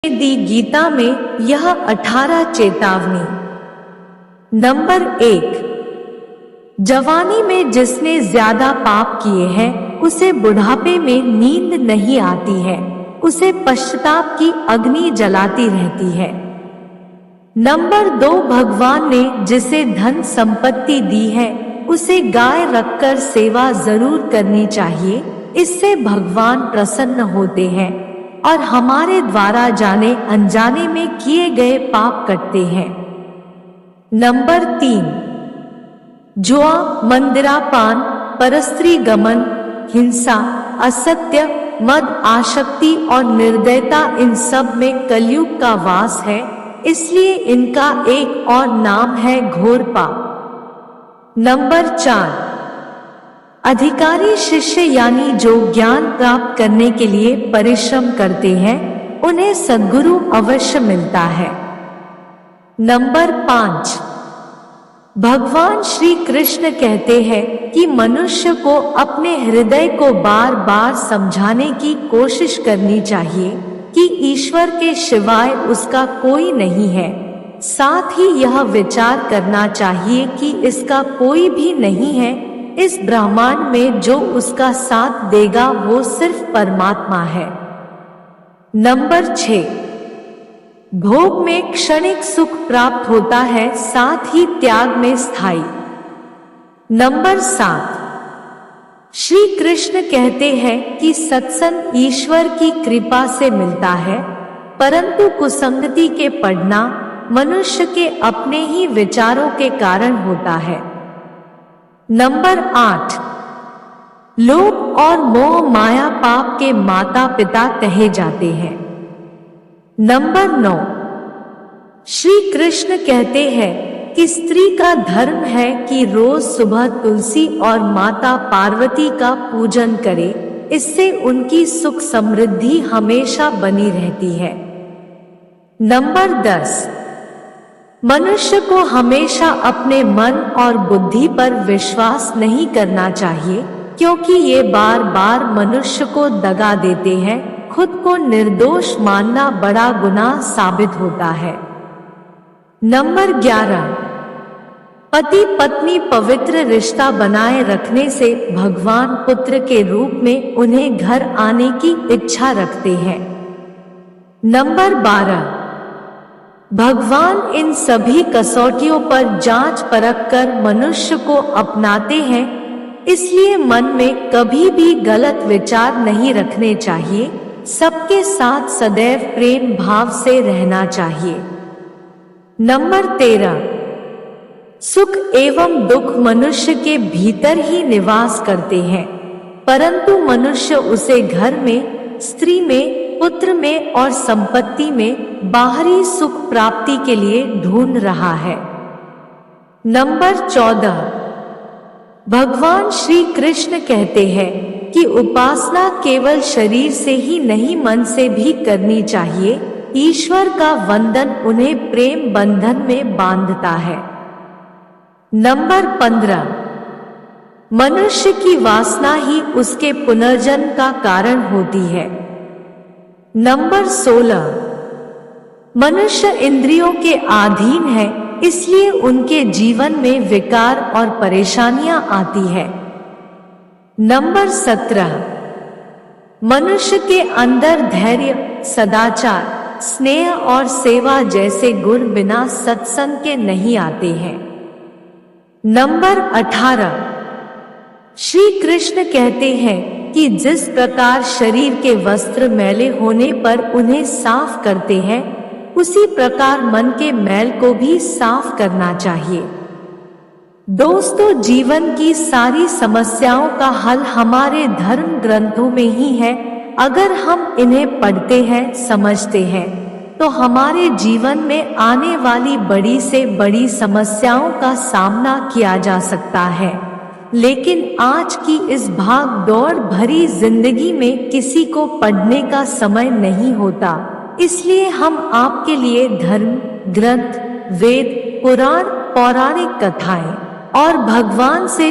दी गीता में यह 18 चेतावनी। नंबर 1, जवानी में जिसने ज्यादा पाप किए हैं उसे बुढ़ापे में नींद नहीं आती है, उसे पश्चाताप की अग्नि जलाती रहती है। नंबर 2, भगवान ने जिसे धन संपत्ति दी है उसे गाय रखकर सेवा जरूर करनी चाहिए, इससे भगवान प्रसन्न होते हैं और हमारे द्वारा जाने अनजाने में किए गए पाप कटते हैं। नंबर 3, जुआ, मंदिरापान, परस्त्री गमन, हिंसा, असत्य, मद, आसक्ति और निर्दयता, इन सब में कलयुग का वास है, इसलिए इनका एक और नाम है घोर पाप। नंबर 4, अधिकारी शिष्य यानी जो ज्ञान प्राप्त करने के लिए परिश्रम करते हैं उन्हें सद्गुरु अवश्य मिलता है। नंबर 5, भगवान श्री कृष्ण कहते हैं कि मनुष्य को अपने हृदय को बार बार समझाने की कोशिश करनी चाहिए कि ईश्वर के सिवाय उसका कोई नहीं है। साथ ही यह विचार करना चाहिए कि इसका कोई भी नहीं है, इस ब्रह्मांड में जो उसका साथ देगा वो सिर्फ परमात्मा है। नंबर 6, भोग में क्षणिक सुख प्राप्त होता है, साथ ही त्याग में स्थायी। नंबर 7, श्री कृष्ण कहते हैं कि सत्संग ईश्वर की कृपा से मिलता है, परंतु कुसंगति के पड़ना मनुष्य के अपने ही विचारों के कारण होता है। नंबर 8, लोभ और मोह माया पाप के माता पिता कहे जाते हैं। नंबर 9, श्री कृष्ण कहते हैं कि स्त्री का धर्म है कि रोज सुबह तुलसी और माता पार्वती का पूजन करे, इससे उनकी सुख समृद्धि हमेशा बनी रहती है। नंबर 10, मनुष्य को हमेशा अपने मन और बुद्धि पर विश्वास नहीं करना चाहिए, क्योंकि ये बार बार मनुष्य को दगा देते हैं। खुद को निर्दोष मानना बड़ा गुनाह साबित होता है। नंबर 11, पति पत्नी पवित्र रिश्ता बनाए रखने से भगवान पुत्र के रूप में उन्हें घर आने की इच्छा रखते हैं। नंबर 12, भगवान इन सभी कसौटियों पर जांच परख कर मनुष्य को अपनाते हैं, इसलिए मन में कभी भी गलत विचार नहीं रखने चाहिए, सबके साथ सदैव प्रेम भाव से रहना चाहिए। नंबर 13, सुख एवं दुख मनुष्य के भीतर ही निवास करते हैं, परंतु मनुष्य उसे घर में, स्त्री में, पुत्र में और संपत्ति में बाहरी सुख प्राप्ति के लिए ढूंढ रहा है। नंबर 14, भगवान श्री कृष्ण कहते हैं कि उपासना केवल शरीर से ही नहीं मन से भी करनी चाहिए, ईश्वर का वंदन उन्हें प्रेम बंधन में बांधता है। नंबर 15, मनुष्य की वासना ही उसके पुनर्जन्म का कारण होती है। नंबर 16, मनुष्य इंद्रियों के अधीन है, इसलिए उनके जीवन में विकार और परेशानियां आती है। नंबर 17, मनुष्य के अंदर धैर्य, सदाचार, स्नेह और सेवा जैसे गुण बिना सत्संग के नहीं आते हैं। नंबर 18, श्री कृष्ण कहते हैं कि जिस प्रकार शरीर के वस्त्र मैले होने पर उन्हें साफ करते हैं, उसी प्रकार मन के मैल को भी साफ करना चाहिए। दोस्तों, जीवन की सारी समस्याओं का हल हमारे धर्म ग्रंथों में ही है। अगर हम इन्हें पढ़ते हैं, समझते हैं, तो हमारे जीवन में आने वाली बड़ी से बड़ी समस्याओं का सामना किया जा सकता है। लेकिन आज की इस भाग दौड़ भरी जिंदगी में किसी को पढ़ने का समय नहीं होता, इसलिए हम आपके लिए धर्म ग्रंथ, वेद, पुराण, पौराणिक कथाएं और भगवान से